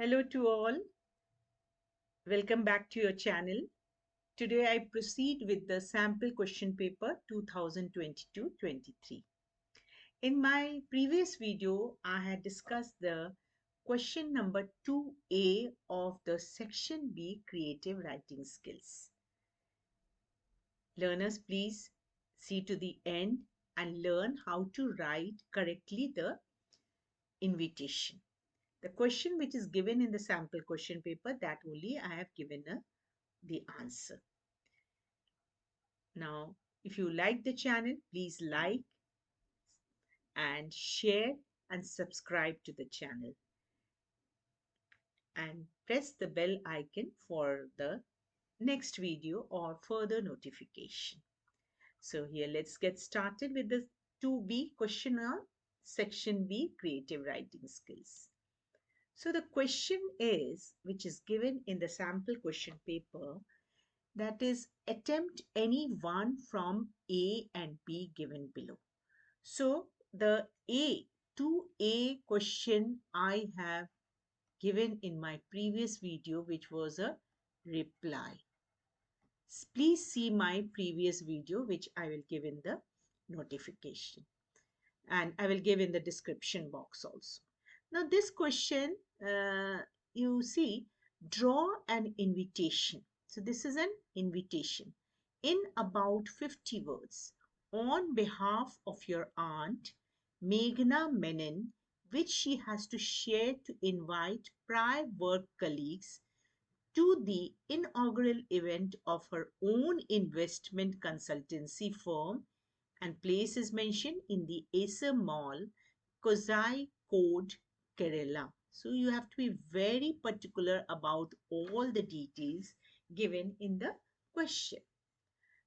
Hello to all. Welcome back to your channel. Today I proceed with the sample question paper 2022-23. In my previous video, I had discussed the question number 2A of the section B creative writing skills. Learners, please see to the end and learn how to write correctly the invitation. The question which is given in the sample question paper, that only I have given the answer. Now, if you like the channel, please like and share and subscribe to the channel and press the bell icon for the next video or further notification. So here let's get started with the 2B question on section B creative writing skills. So the question is, which is given in the sample question paper, that is, attempt any one from A and B given below. So the 2A question I have given in my previous video, which was a reply. Please see my previous video, which I will give in the notification. And I will give in the description box also. Now this question, you see, draw an invitation. So this is an invitation in about 50 words on behalf of your aunt, Meghna Menon, which she has to share to invite prior work colleagues to the inaugural event of her own investment consultancy firm, and place is mentioned in the Acer Mall, Kozai Code, Kerala. So you have to be very particular about all the details given in the question.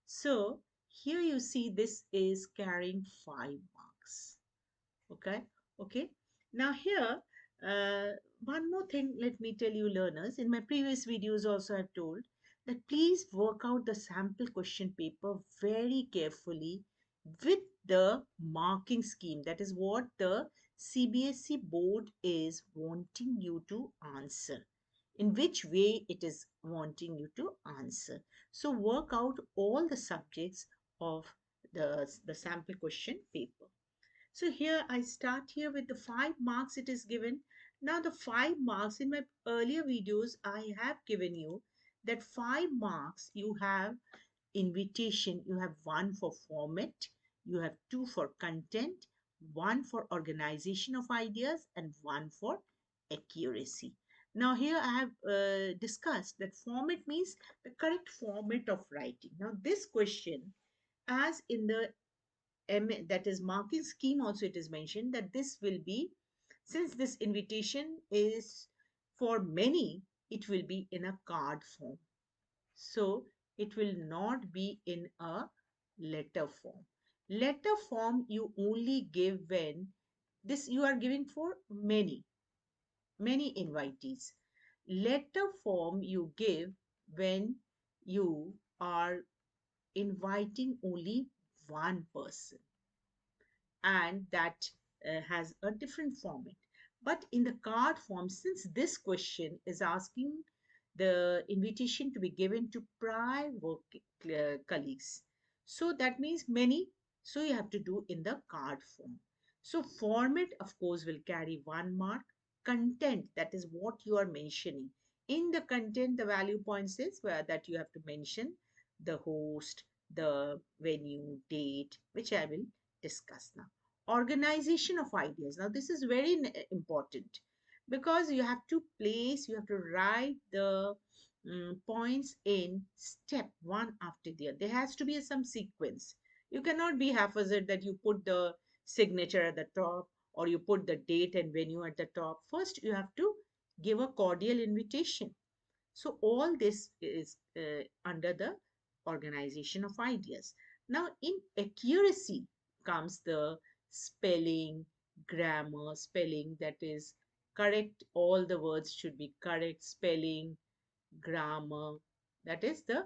So here you see this is carrying 5 marks. Okay. Now here, one more thing, let me tell you learners. In my previous videos also I've told that please work out the sample question paper very carefully with the marking scheme. That is what the CBSE board is wanting you to answer. In which way it is wanting you to answer. So work out all the subjects of the sample question paper. So here I start here with the 5 marks it is given. Now the 5 marks, in my earlier videos I have given you that 5 marks you have invitation, you have 1 for format, you have 2 for content, 1 for organization of ideas, and 1 for accuracy. Now here I have discussed that format means the correct format of writing. Now this question, as in the that is marking scheme also it is mentioned that this will be, since this invitation is for many, it will be in a card form. So it will not be in a letter form. Letter form you only give when this you are giving for many invitees. Letter form you give when you are inviting only one person, and that has a different format. But in the card form, since this question is asking the invitation to be given to prior work colleagues, so that means many, so you have to do in the card form. So format of course will carry 1 mark. Content, that is what you are mentioning. In the content, the value point says that you have to mention the host, the venue, date, which I will discuss now. Organization of ideas. Now this is very important because you have to write the points in step one after the other. There has to be some sequence. You cannot be haphazard that you put the signature at the top or you put the date and venue at the top. First you have to give a cordial invitation. So all this is under the organization of ideas. Now in accuracy comes the spelling, grammar, spelling, that is correct. All the words should be correct. Spelling, grammar, that is the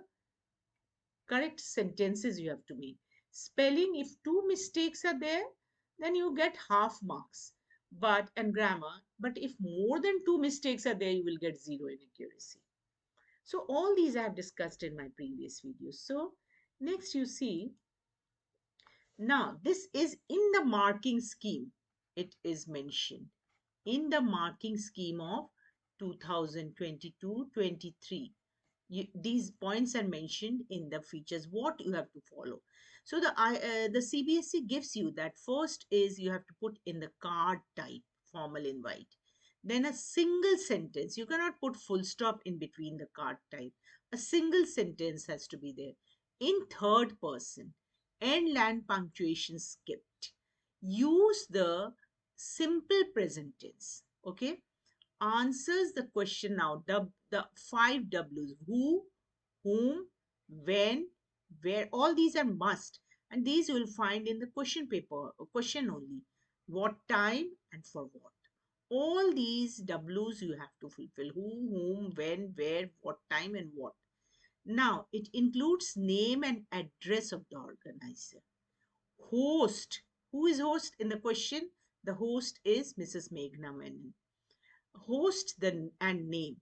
correct sentences you have to make. Spelling, if 2 mistakes are there, then you get half marks. but and grammar. But if more than two mistakes are there, you will get zero in accuracy. So all these I have discussed in my previous videos. So next you see, now this is in the marking scheme. It is mentioned in the marking scheme of 2022-23. These points are mentioned in the features what you have to follow. So the CBSE gives you that first is you have to put in the card type formal invite, then a single sentence. You cannot put full stop in between the card type. A single sentence has to be there in third person, end and punctuation skipped. Use the simple present tense. Okay, answers the question now. The five W's: who, whom, when, where. All these are must, and these you will find in the question paper, question only. What time and for what. All these W's you have to fulfill: who, whom, when, where, what time, and what. Now it includes name and address of the organizer. Host. Who is host in the question? The host is Mrs. Meghna Menon. Host the and name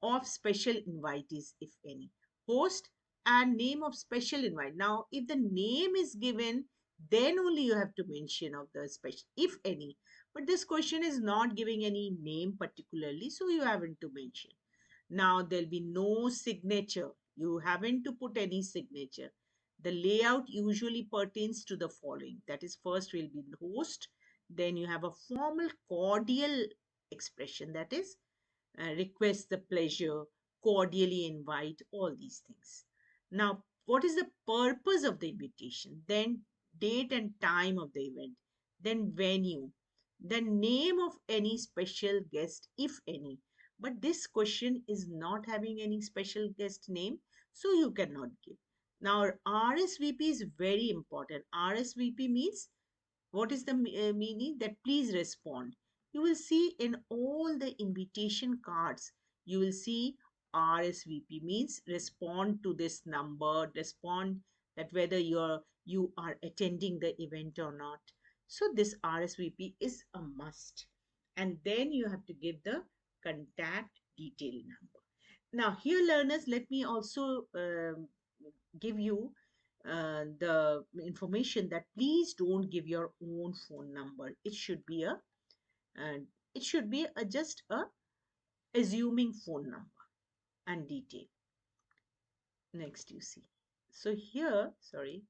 of special invitees, if any. Host and name of special invite. Now, if the name is given, then only you have to mention of the special, if any. But this question is not giving any name particularly, so you haven't to mention. Now, there'll be no signature. You haven't to put any signature. The layout usually pertains to the following. That is, first will be the host. Then you have a formal cordial expression. That is, request the pleasure, cordially invite, all these things. Now, what is the purpose of the invitation? Then, date and time of the event. Then, venue. The name of any special guest, if any. But this question is not having any special guest name, so you cannot give. Now, RSVP is very important. RSVP means, what is the meaning? That please respond. You will see in all the invitation cards, you will see RSVP means respond to this number, respond that whether you are attending the event or not. So this RSVP is a must. And then you have to give the contact detail number. Now here learners, let me also give you the information that please don't give your own phone number. It should be a just a assuming phone number and detail. Next you see. So here, sorry.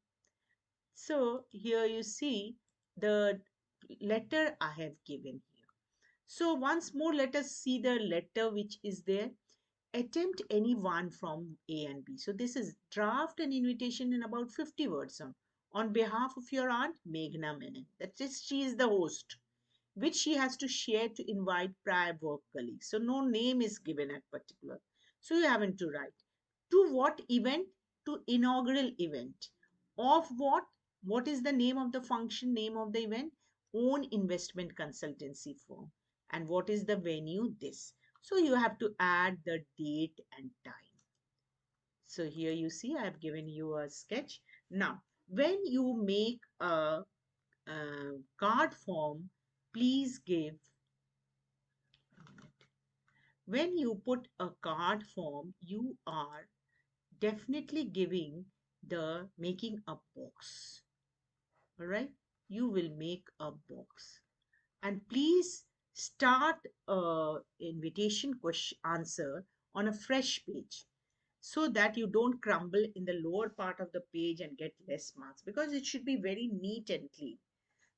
So here you see the letter I have given here. So once more, let us see the letter which is there. Attempt any one from A and B. So this is draft an invitation in about 50 words on behalf of your aunt Meghna Menon. That is, she is the host, which she has to share to invite prior work colleagues. So no name is given at particular. So you haven't to write. To what event? To inaugural event. Of what? What is the name of the function, name of the event? Own investment consultancy firm. And what is the venue? This. So you have to add the date and time. So here you see I have given you a sketch. Now, when you make a card form, please give, when you put a card form, you are definitely giving the making a box. All right, you will make a box, and please start a invitation question answer on a fresh page, so that you don't crumble in the lower part of the page and get less marks, because it should be very neat and clean.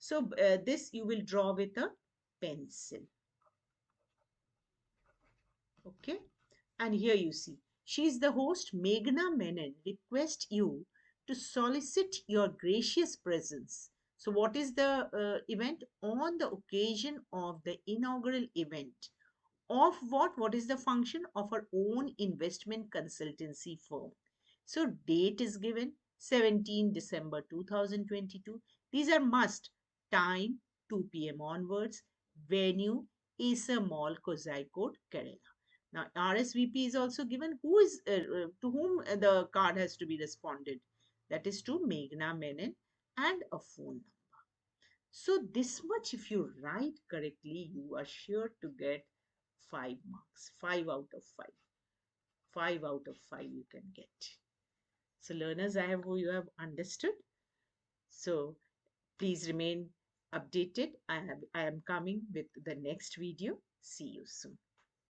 So this you will draw with a pencil. Okay. And here you see, she is the host. Meghna Menon request you to solicit your gracious presence. So what is the event? On the occasion of the inaugural event. Of what? What is the function? Of her own investment consultancy firm. So date is given 17 December 2022. These are must. Time 2 p.m. onwards. Venue Acer Mall, Kozhikode, Kerala. Now RSVP is also given. Who is to whom the card has to be responded? That is to Meghna Menon, and a phone number. So this much, if you write correctly, you are sure to get 5 marks. 5 out of 5. 5 out of 5 you can get. So learners, I hope you have understood. So please remain updated. I am coming with the next video. See you soon.